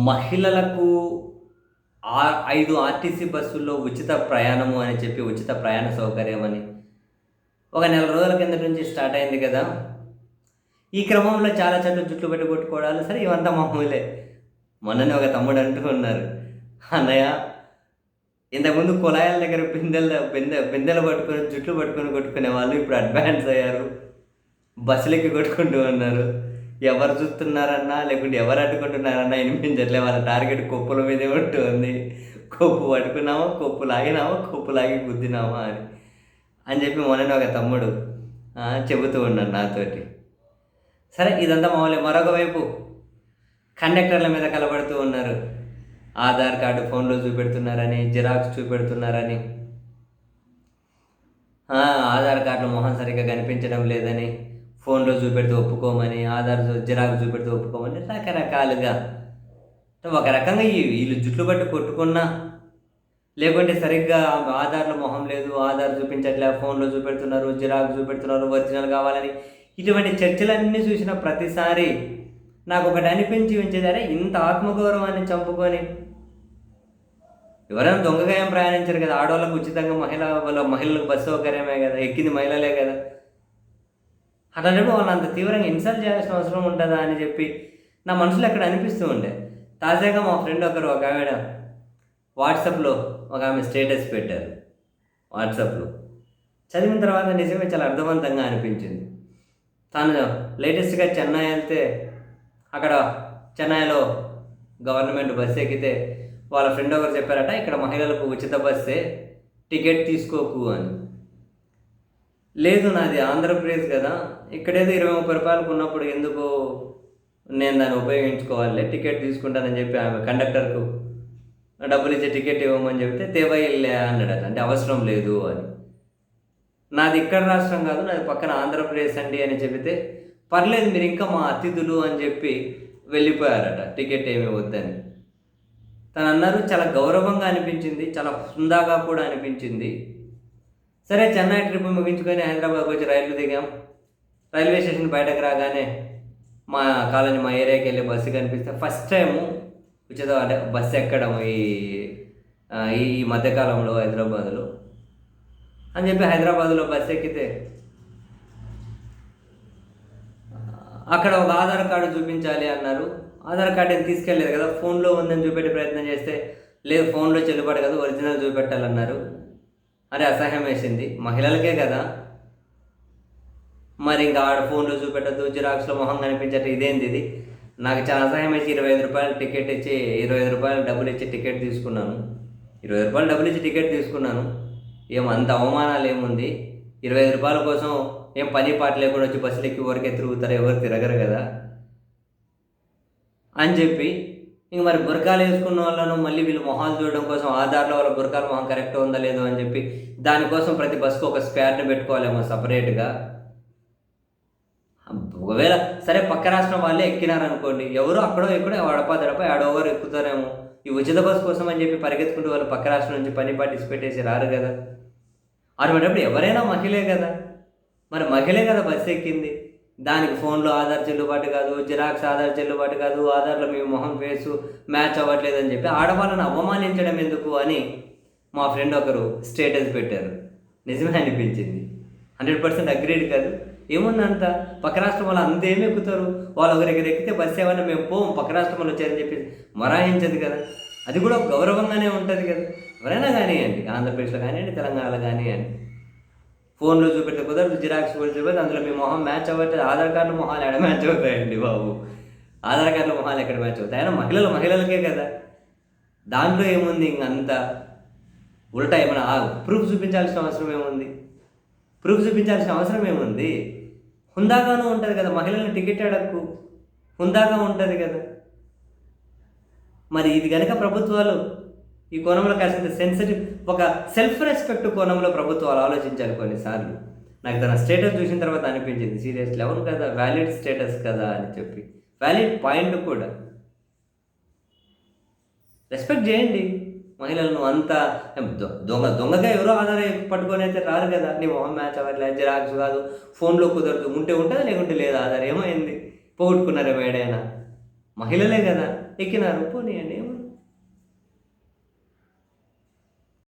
మహిళలకు 5 ఆర్టీసీ బస్సుల్లో ఉచిత ప్రయాణము అని చెప్పి, ఉచిత ప్రయాణ సౌకర్యం అని ఒక నెల రోజుల కిందట నుంచి స్టార్ట్ అయింది కదా! ఈ క్రమంలో చాలా చోట్ల జుట్లు పట్టి కొట్టుకోవడాలు సరే ఇవంతా మామూలే. మొన్ననే ఒక తమ్ముడు అంటూ ఉన్నారు. "అన్నయ్య ఇంతకుముందు కుళాయిల దగ్గర బిందెలు పట్టుకొని, జుట్లు పట్టుకొని కొట్టుకునేవాళ్ళు. ఇప్పుడు అడ్వాన్స్ అయ్యారు. బస్సులెక్కి కొట్టుకుంటూ ఉన్నారు. ఎవరు చూస్తున్నారన్నా, లేకుంటే ఎవరు అడ్డుకుంటున్నారన్నా వినిపించట్లే. వాళ్ళ టార్గెట్ కొప్పుల మీదే ఉంటుంది. కొప్పు పట్టుకున్నామా, కొప్పు లాగినామా, కొప్పు లాగి గుద్దినామా అని." అని చెప్పి మొన్ననే ఒక తమ్ముడు చెబుతూ ఉన్నాడు నాతోటి. సరే ఇదంతా మామూలే. మరొక వైపు కండక్టర్ల మీద కలబడుతూ ఉన్నారు. ఆధార్ కార్డు ఫోన్‌లో చూపెడుతున్నారని, జిరాక్స్ చూపెడుతున్నారని, ఆధార్ కార్డులో మొహం సరిగ్గా కనిపించడం లేదని, ఫోన్‌లో చూపెడితే ఒప్పుకోమని, జిరాక్స్ చూపెడితే ఒప్పుకోమని రకరకాలుగా. ఒక రకంగా వీళ్ళు జుట్లు పట్టి కొట్టుకున్నా, లేకుంటే సరిగ్గా ఆధార్‌లో మొహం లేదు, ఆధార్ చూపించట్లే, ఫోన్‌లో చూపెడుతున్నారు, జిరాక్స్ చూపెడుతున్నారు, ఒరిజినల్ కావాలని, ఇటువంటి చర్చలన్నీ చూసిన ప్రతిసారి నాకొకటి అనిపించి ఉంచేది, అరే ఇంత ఆత్మగౌరవాన్ని చంపుకొని ఎవరైనా దొంగగా ఏం ప్రయాణించరు కదా! ఆడోళ్ళకు ఉచితంగా మహిళలకు బస్సు సౌకర్యమే కదా! ఎక్కింది మహిళలే కదా! అట్లాంటప్పుడు వాళ్ళని అంత తీవ్రంగా ఇన్సల్ట్ చేయాల్సిన అవసరం ఉంటుందా అని చెప్పి నా మనసులో అక్కడ అనిపిస్తూ ఉండే. తాజాగా మా ఫ్రెండ్ ఒక ఆవిడ వాట్సాప్‌లో ఒక ఆమె స్టేటస్ పెట్టారు. వాట్సాప్‌లో చదివిన తర్వాత నిజమే చాలా అర్థవంతంగా అనిపించింది. తాను లేటెస్ట్‌గా చెన్నై వెళ్తే అక్కడ చెన్నైలో గవర్నమెంట్ బస్సు ఎక్కితే వాళ్ళ ఫ్రెండ్ ఒకరు చెప్పారట, ఇక్కడ మహిళలకు ఉచిత బస్సే, టికెట్ తీసుకోకు అని. లేదు నాది ఆంధ్రప్రదేశ్ కదా, ఇక్కడేదో 20-30 రూపాయలకు ఉన్నప్పుడు ఎందుకు నేను దాన్ని ఉపయోగించుకోవాలి, టికెట్ తీసుకుంటానని చెప్పి ఆమె కండక్టర్కు డబ్బులు ఇచ్చి టికెట్ ఇవ్వమని చెప్తే తెవయిల్లే అన్నాడట. అంటే అవసరం లేదు అని. నాది ఇక్కడ రాష్ట్రం కాదు, నాది పక్కన ఆంధ్రప్రదేశ్ అండి అని చెబితే పర్లేదు మీరు ఇంకా మా అతిథులు అని చెప్పి వెళ్ళిపోయారట, టికెట్ ఏమీ వద్దని. తను అన్నారు చాలా గౌరవంగా అనిపించింది, చాలా హుందాగా కూడా అనిపించింది. సరే చెన్నై ట్రిప్ ముగించుకొని హైదరాబాద్కి వచ్చి రైలు దిగాం. రైల్వే స్టేషన్ బయటకు రాగానే మా కాలనీ, మా ఏరియాకి వెళ్ళే బస్సు కనిపిస్తే ఫస్ట్ టైము ఉచిత అంటే బస్సు ఎక్కడం ఈ మధ్యకాలంలో హైదరాబాద్లో అని చెప్పి హైదరాబాద్లో బస్సు ఎక్కితే అక్కడ ఒక ఆధార్ కార్డు చూపించాలి అన్నారు. ఆధార్ కార్డు ఏం తీసుకెళ్ళలేదు కదా, ఫోన్లో ఉందని చూపెట్టే ప్రయత్నం చేస్తే లేదు ఫోన్లో చెల్లుబాటు కదా, ఒరిజినల్ చూపెట్టాలన్నారు. అరే అసహ్యం వేసింది. మహిళలకే కదా, మరి ఇంకా ఆడ ఫోన్లో చూపెట్టద్దు, జిరాక్స్లో మొహం కనిపించట్టు, ఇదేంది ఇది. నాకు చాలా అసహ్యం వేసి 25 రూపాయలు టికెట్ ఇచ్చి 25 రూపాయలు డబ్బులు ఇచ్చి టికెట్ తీసుకున్నాను. 20 రూపాయలు డబ్బులు ఇచ్చి టికెట్ తీసుకున్నాను. అంత అవమానాలు ఏముంది? 25 రూపాయల కోసం ఏం పని పాట లేకుండా వచ్చి బస్సులు ఎక్కి ఊరికే తిరుగుతారు, ఎవరు తిరగరు కదా అని చెప్పి ఇంక మరి బురకాలు వేసుకున్న వాళ్ళను మళ్ళీ వీళ్ళు మొహాలు చూడడం కోసం ఆధార్లో వాళ్ళ బురకాల మొహం కరెక్ట్ ఉందా లేదో అని చెప్పి దానికోసం ప్రతి బస్సుకు ఒక స్పేర్ని పెట్టుకోవాలేమో సపరేట్గా. ఒకవేళ సరే పక్క రాష్ట్రం వాళ్ళే ఎక్కినారనుకోండి, ఎవరో అక్కడో ఎక్కడో అడపా ఆడోవరు ఎక్కుతారేమో. ఈ ఉచిత బస్సు కోసం అని చెప్పి పరిగెత్తుకుంటూ వాళ్ళు పక్క రాష్ట్రం నుంచి పని పాటిసి పెట్టేసి రారు కదా. అటువంటిప్పుడు ఎవరైనా మహిళే కదా, మరి మహిళే కదా బస్సు ఎక్కింది. దానికి ఫోన్లో ఆధార్ చెల్లుబాటు కాదు, జిరాక్స్ ఆధార్ చెల్లుబాటు కాదు, ఆధార్లో మీ మొహం ఫేసు మ్యాచ్ అవ్వట్లేదని చెప్పి ఆడవాళ్ళని అవమానించడం ఎందుకు అని మా ఫ్రెండ్ ఒకరు స్టేటస్ పెట్టారు. నిజమే అనిపించింది. 100% అగ్రీడ్ కాదు. ఏముందంత పక్క రాష్ట్రం వాళ్ళు అంతేమి ఎక్కుతారు, వాళ్ళు ఒకరికి ఎక్కితే బస్సు ఏమన్నా మేము పోం పక్క రాష్ట్రం వాళ్ళు వచ్చారని చెప్పి మరాయించదు కదా. అది కూడా గౌరవంగానే ఉంటుంది కదా. ఎవరైనా కానివ్వండి, ఆంధ్రప్రదేశ్లో కానివ్వండి, తెలంగాణలో కానివ్వండి, ఫోన్లో చూపెట్టే కుదరదు, జిరాక్స్ కూడా చూపెడితే అందులో మీ మొహం మ్యాచ్ అవ్వట్లేదు. ఆధార్ కార్డులో మొహాలు ఎక్కడ మ్యాచ్ అవుతాయండి బాబు? ఆధార్ కార్డులో మొహాలు ఎక్కడ మ్యాచ్ అవుతాయి? అయినా మహిళలకే కదా, దాంట్లో ఏముంది? ఇంకంతా ఉల్టా ఏమైనా ప్రూఫ్ చూపించాల్సిన అవసరం ఏముంది? హుందాగానూ ఉంటుంది కదా, మహిళల్ని టికెట్ అడక్కు, హుందాగా ఉంటుంది కదా. మరి ఇది కనుక ప్రభుత్వాలు ఈ కోణంలో కాసింత సెన్సిటివ్, ఒక సెల్ఫ్ రెస్పెక్ట్ కోణంలో ప్రభుత్వాలు ఆలోచించాలి కొన్నిసార్లు. నాకు తన స్టేటస్ చూసిన తర్వాత అనిపించింది, సీరియస్లీ అవును కదా, వ్యాలిడ్ స్టేటస్ కదా అని చెప్పి, వ్యాలిడ్ పాయింట్ కూడా. రెస్పెక్ట్ చేయండి మహిళలను. అంతా దొంగగా ఎవరో ఆధార్ పట్టుకొని అయితే రారు కదా. నీ మొహం మ్యాచ్ అవ్వట్లేదు, జిరాక్స్ కాదు, ఫోన్లో కుదరదు, ఉంటే ఉంటుందా లేకుంటే లేదా, ఆధార్ ఏమైంది, పోగొట్టుకున్నారేమో ఏడైనా. మహిళలే కదా ఎక్కినారు, పోనీయండి ఏముంది.